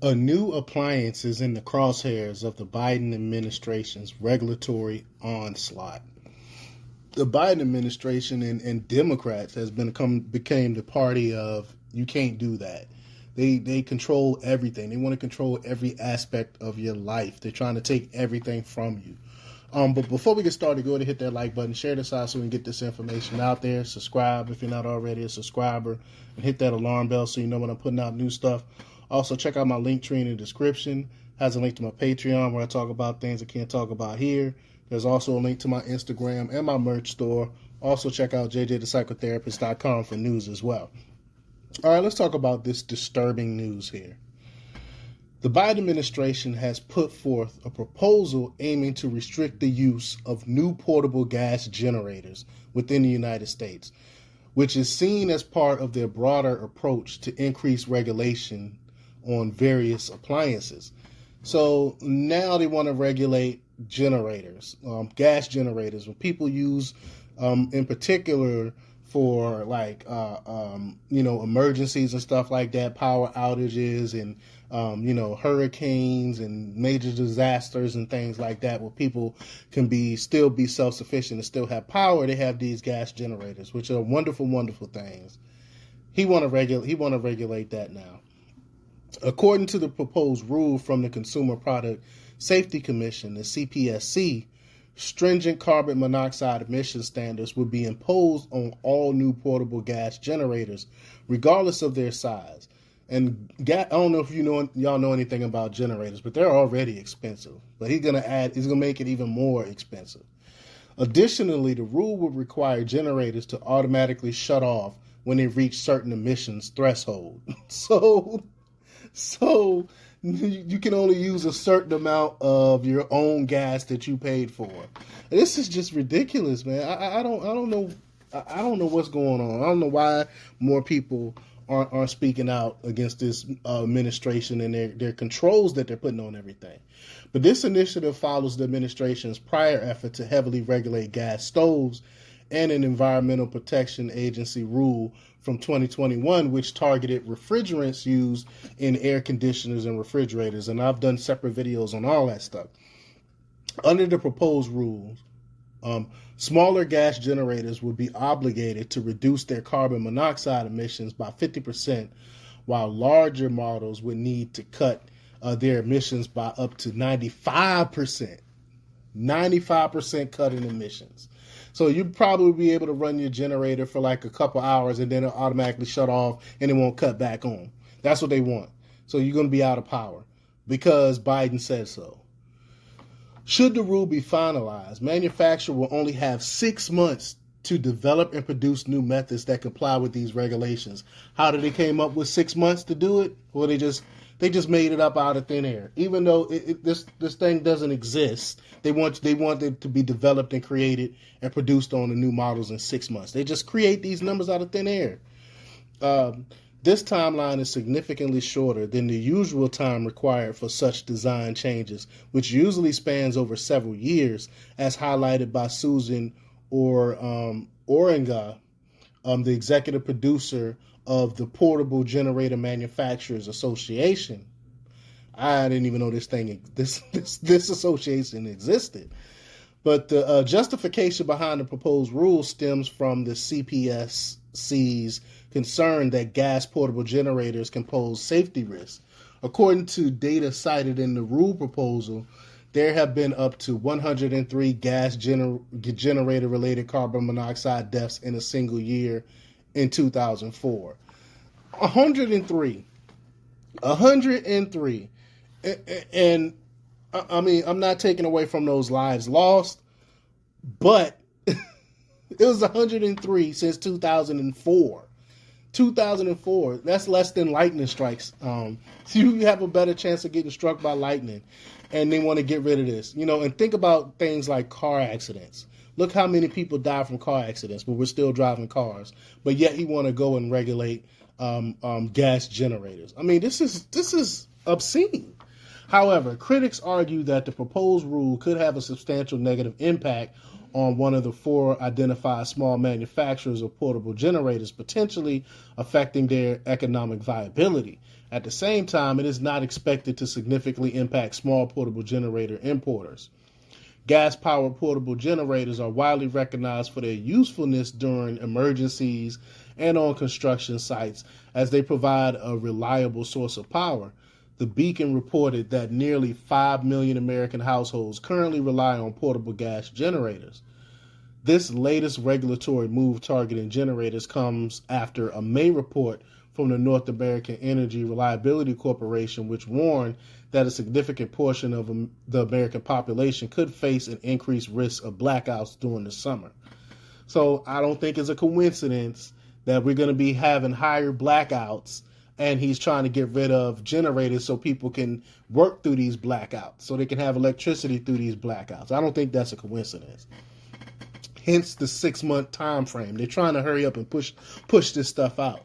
A new appliance is in the crosshairs of the Biden administration's regulatory onslaught. The Biden administration and Democrats became the party of you can't do that. They control everything. They want to control every aspect of your life. They're trying to take everything from you. But before we get started, go ahead and hit that like button, share this out so we can get this information out there. Subscribe if you're not already a subscriber, and hit that alarm bell so you know when I'm putting out new stuff. Also, check out my link tree in the description. It has a link to my Patreon where I talk about things I can't talk about here. There's also a link to my Instagram and my merch store. Also, check out jjthepsychotherapist.com for news as well. All right, let's talk about this disturbing news here. The Biden administration has put forth a proposal aiming to restrict the use of new portable gas generators within the United States, which is seen as part of their broader approach to increase regulation on various appliances. So now they want to regulate generators, gas generators, when people use, in particular, for like emergencies and stuff like that, power outages and hurricanes and major disasters and things like that, where people can still be self-sufficient and still have power. They have these gas generators, which are wonderful, wonderful things. He want to regulate that now. According to the proposed rule from the Consumer Product Safety Commission, the CPSC, stringent carbon monoxide emission standards would be imposed on all new portable gas generators, regardless of their size. And I don't know if y'all know anything about generators, but they're already expensive. But he's gonna make it even more expensive. Additionally, the rule would require generators to automatically shut off when they reach certain emissions threshold. So you can only use a certain amount of your own gas that you paid for. And this is just ridiculous, man. I don't know what's going on. I don't know why more people aren't speaking out against this administration and their controls that they're putting on everything. But this initiative follows the administration's prior effort to heavily regulate gas stoves and an Environmental Protection Agency rule from 2021, which targeted refrigerants used in air conditioners and refrigerators. And I've done separate videos on all that stuff. Under the proposed rules, smaller gas generators would be obligated to reduce their carbon monoxide emissions by 50%, while larger models would need to cut their emissions by up to 95%. 95% cut in emissions. So you'd probably be able to run your generator for like a couple hours and then it'll automatically shut off and it won't cut back on. That's what they want. So you're going to be out of power because Biden said so. Should the rule be finalized, manufacturers will only have 6 months to develop and produce new methods that comply with these regulations. How did they came up with 6 months to do it? Well, they just made it up out of thin air. Even though this thing doesn't exist, they want it to be developed and created and produced on the new models in 6 months. They just create these numbers out of thin air. This timeline is significantly shorter than the usual time required for such design changes, which usually spans over several years, as highlighted by Susan Oringa, the executive producer of the Portable Generator Manufacturers Association. I didn't even know this association existed. But the justification behind the proposed rule stems from the CPSC's concern that gas portable generators can pose safety risks. According to data cited in the rule proposal, there have been up to 103 gas generator-related carbon monoxide deaths in a single year in 2004. 103. And I mean, I'm not taking away from those lives lost, but it was 103 since 2004. 2004, that's less than lightning strikes. So you have a better chance of getting struck by lightning, and they want to get rid of this. And think about things like car accidents. Look how many people die from car accidents, but we're still driving cars. But yet he want to go and regulate gas generators. I mean, this is obscene. However, critics argue that the proposed rule could have a substantial negative impact on one of the 4 identified small manufacturers of portable generators, potentially affecting their economic viability. At the same time, it is not expected to significantly impact small portable generator importers. Gas-powered portable generators are widely recognized for their usefulness during emergencies and on construction sites, as they provide a reliable source of power. The Beacon reported that nearly 5 million American households currently rely on portable gas generators. This latest regulatory move targeting generators comes after a May report from the North American Energy Reliability Corporation, which warned that a significant portion of the American population could face an increased risk of blackouts during the summer. So I don't think it's a coincidence that we're going to be having higher blackouts, and he's trying to get rid of generators so people can work through these blackouts, so they can have electricity through these blackouts. I don't think that's a coincidence. Hence the 6-month time frame. They're trying to hurry up and push this stuff out.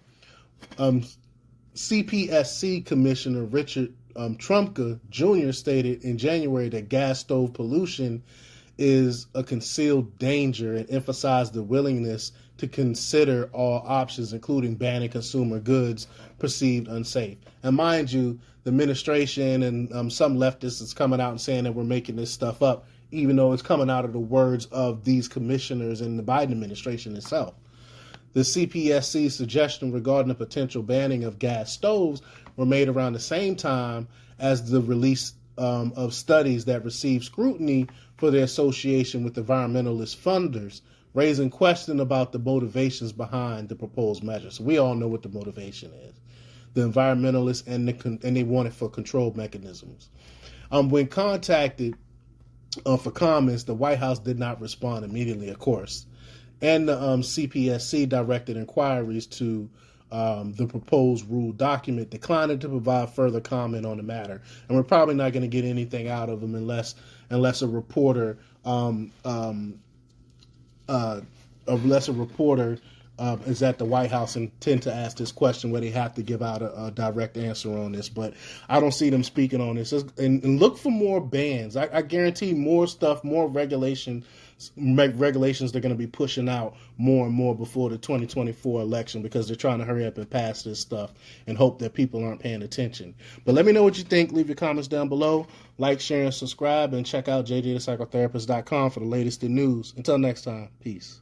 CPSC Commissioner Richard Trumka Jr. stated in January that gas stove pollution is a concealed danger and emphasized the willingness to consider all options, including banning consumer goods perceived unsafe. And mind you, the administration and some leftists is coming out and saying that we're making this stuff up, even though it's coming out of the words of these commissioners in the Biden administration itself. The CPSC suggestion regarding the potential banning of gas stoves were made around the same time as the release of studies that received scrutiny for their association with environmentalist funders, raising question about the motivations behind the proposed measures. So we all know what the motivation is. The environmentalists and they want it for control mechanisms. When contacted for comments, the White House did not respond immediately, of course. And the CPSC directed inquiries to the proposed rule document, declining to provide further comment on the matter. And we're probably not going to get anything out of them unless a reporter is at the White House and tend to ask this question where they have to give out a direct answer on this. But I don't see them speaking on this. And look for more bans. I guarantee more stuff, more regulations they're going to be pushing out more and more before the 2024 election, because they're trying to hurry up and pass this stuff and hope that people aren't paying attention. But let me know what you think. Leave your comments down below. Like, share, and subscribe. And check out jjthepsychotherapist.com for the latest in news. Until next time, peace.